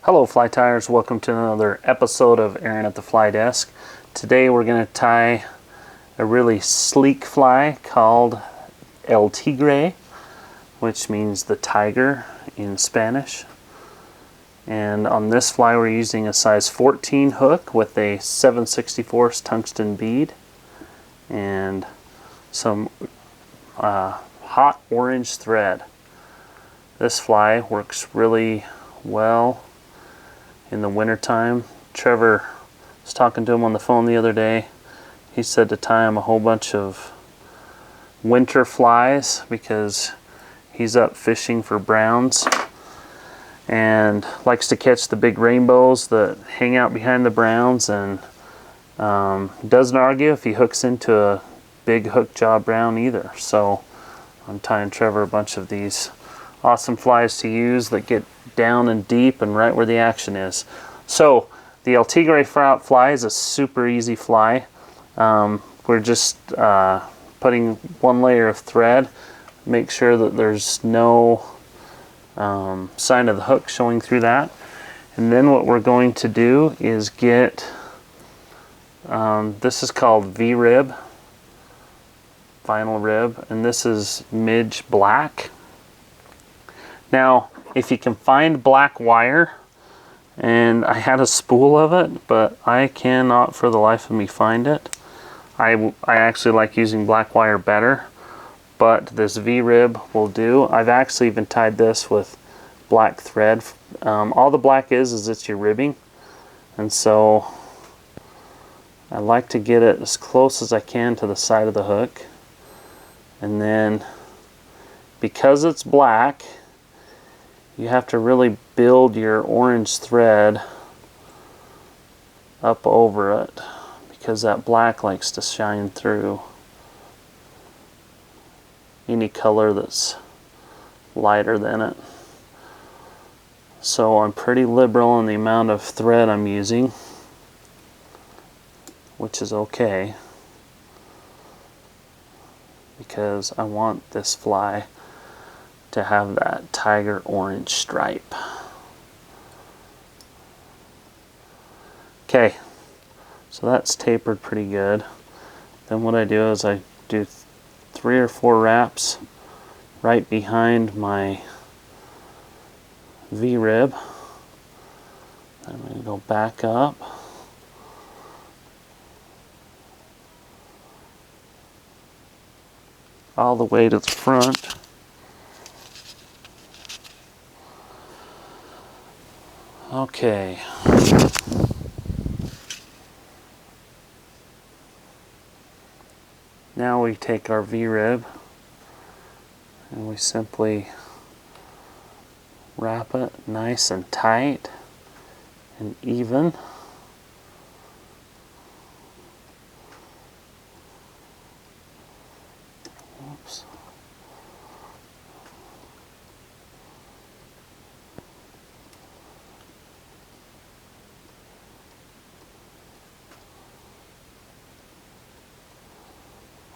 Hello fly tyers, welcome to another episode of Aaron at the Fly Desk. Today we're going to tie a really sleek fly called El Tigre, which means the tiger in Spanish. And on this fly we're using a size 14 hook with a 7/64 tungsten bead and some hot orange thread. This fly works really well in the wintertime. Trevor was talking to him on the phone the other day. He said to tie him a whole bunch of winter flies because he's up fishing for browns and likes to catch the big rainbows that hang out behind the browns, and doesn't argue if he hooks into a big hook jaw brown either. So I'm tying Trevor a bunch of these awesome flies to use that get down and deep and right where the action is. So the El Tigre fly is a super easy fly. We're just putting one layer of thread, make sure that there's no sign of the hook showing through that, and then what we're going to do is get this is called V-rib, vinyl rib, and this is midge black. Now, if you can find black wire, and I had a spool of it, but I cannot for the life of me find it. I actually like using black wire better, but this V-rib will do. I've actually even tied this with black thread. All the black is it's your ribbing, and so I like to get it as close as I can to the side of the hook, and then because it's black, you have to really build your orange thread up over it because that black likes to shine through any color that's lighter than it. So I'm pretty liberal in the amount of thread I'm using, which is okay because I want this fly to have that tiger orange stripe. Okay, so that's tapered pretty good. Then what I do is I do 3 or 4 wraps right behind my V-rib. I'm going to go back up. All the way to the front. Okay. Now we take our V-rib and we simply wrap it nice and tight and even. Oops.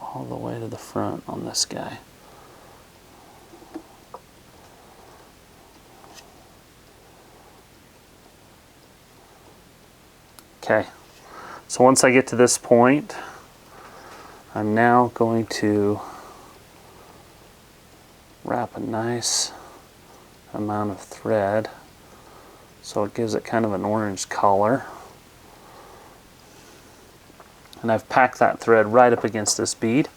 All the way to the front on this guy. Okay, so once I get to this point, I'm now going to wrap a nice amount of thread so it gives it kind of an orange color. And I've packed that thread right up against this bead,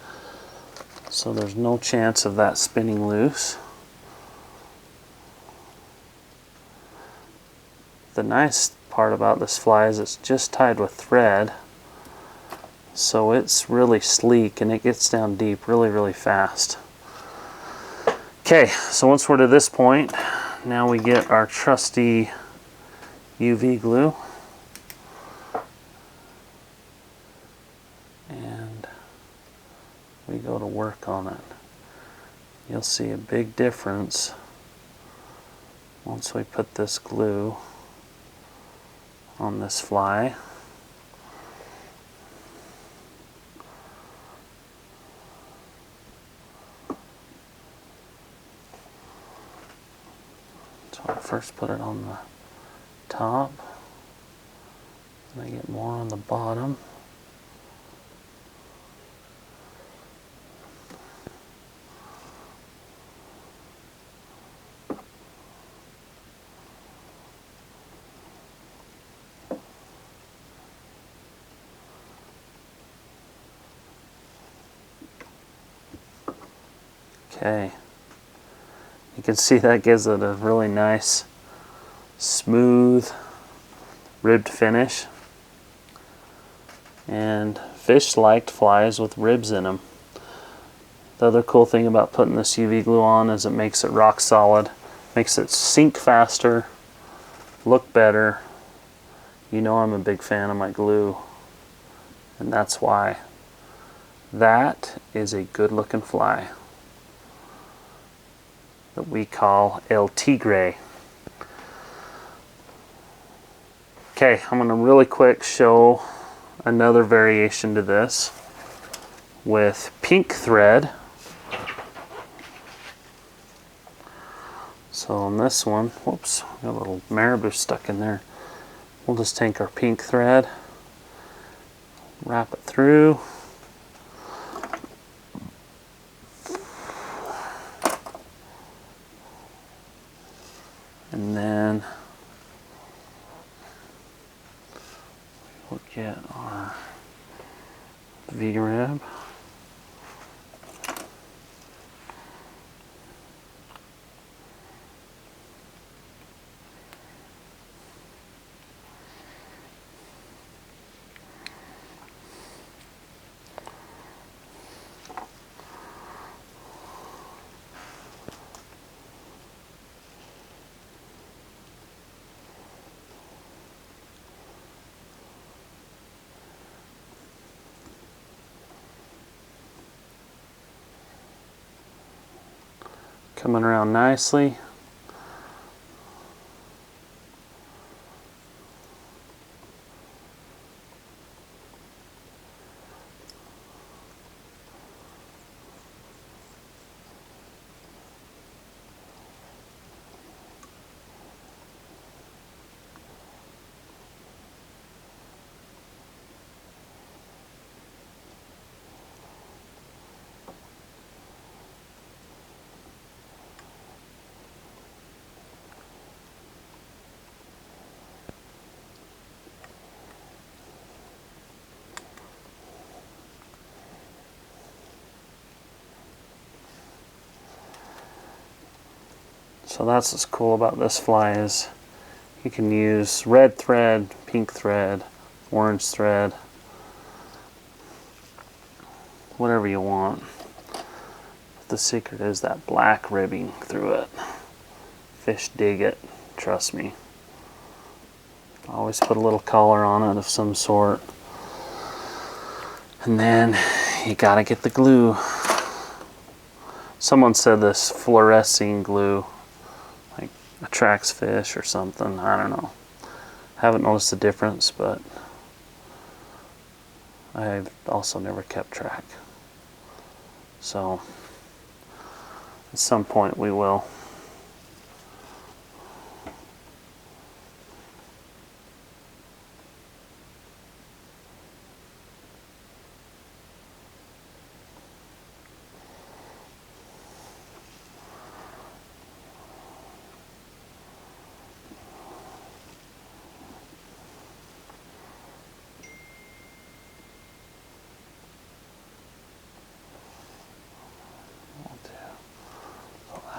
so there's no chance of that spinning loose. The nice part about this fly is it's just tied with thread, so it's really sleek and it gets down deep really fast. Okay, so once we're to this point, now we get our trusty UV glue. And we go to work on it. You'll see a big difference once we put this glue on this fly. So I'll first put it on the top. And I get more on the bottom. Okay, you can see that gives it a really nice, smooth, ribbed finish. And fish liked flies with ribs in them. The other cool thing about putting this UV glue on is it makes it rock solid, makes it sink faster, look better. You know I'm a big fan of my glue, and that's why. That is a good looking fly that we call El Tigre. Okay, I'm going to really quick show another variation to this with pink thread. So on this one, whoops, got a little marabou stuck in there. We'll just take our pink thread, wrap it through. And then we'll get our V-rib. Coming around nicely. So that's what's cool about this fly is you can use red thread, pink thread, orange thread, whatever you want. The secret is that black ribbing through it. Fish dig it, trust me. Always put a little collar on it of some sort. And then you gotta get the glue. Someone said this fluorescing glue like attracts fish or something. I don't know. Haven't noticed the difference, but I've also never kept track. So at some point we will.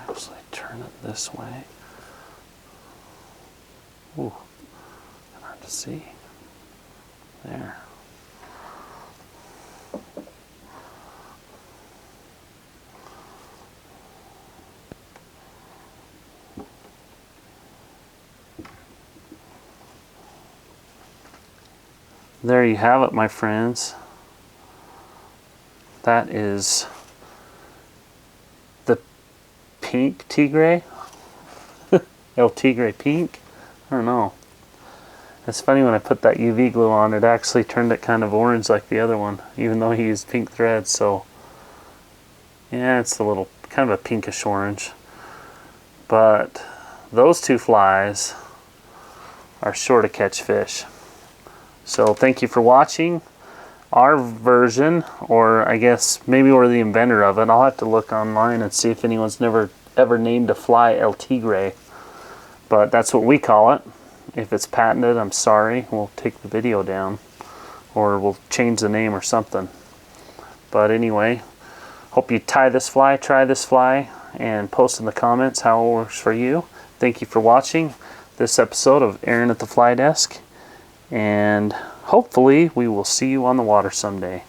Actually turn it this way. Ooh, hard to see. There. There you have it, my friends. That is the pink tigre. El Tigre pink. I don't know. It's funny when I put that UV glue on, it actually turned it kind of orange like the other one, even though he used pink thread. So yeah, it's a little kind of a pinkish orange. But those two flies are sure to catch fish. So thank you for watching. Our version, or I guess maybe we're the inventor of it. I'll have to look online and see if anyone's ever named a fly El Tigre. But that's what we call it. If it's patented, I'm sorry. We'll take the video down. Or we'll change the name or something. But anyway, hope you try this fly, and post in the comments how it works for you. Thank you for watching this episode of Aaron at the Fly Desk. And hopefully we will see you on the water someday.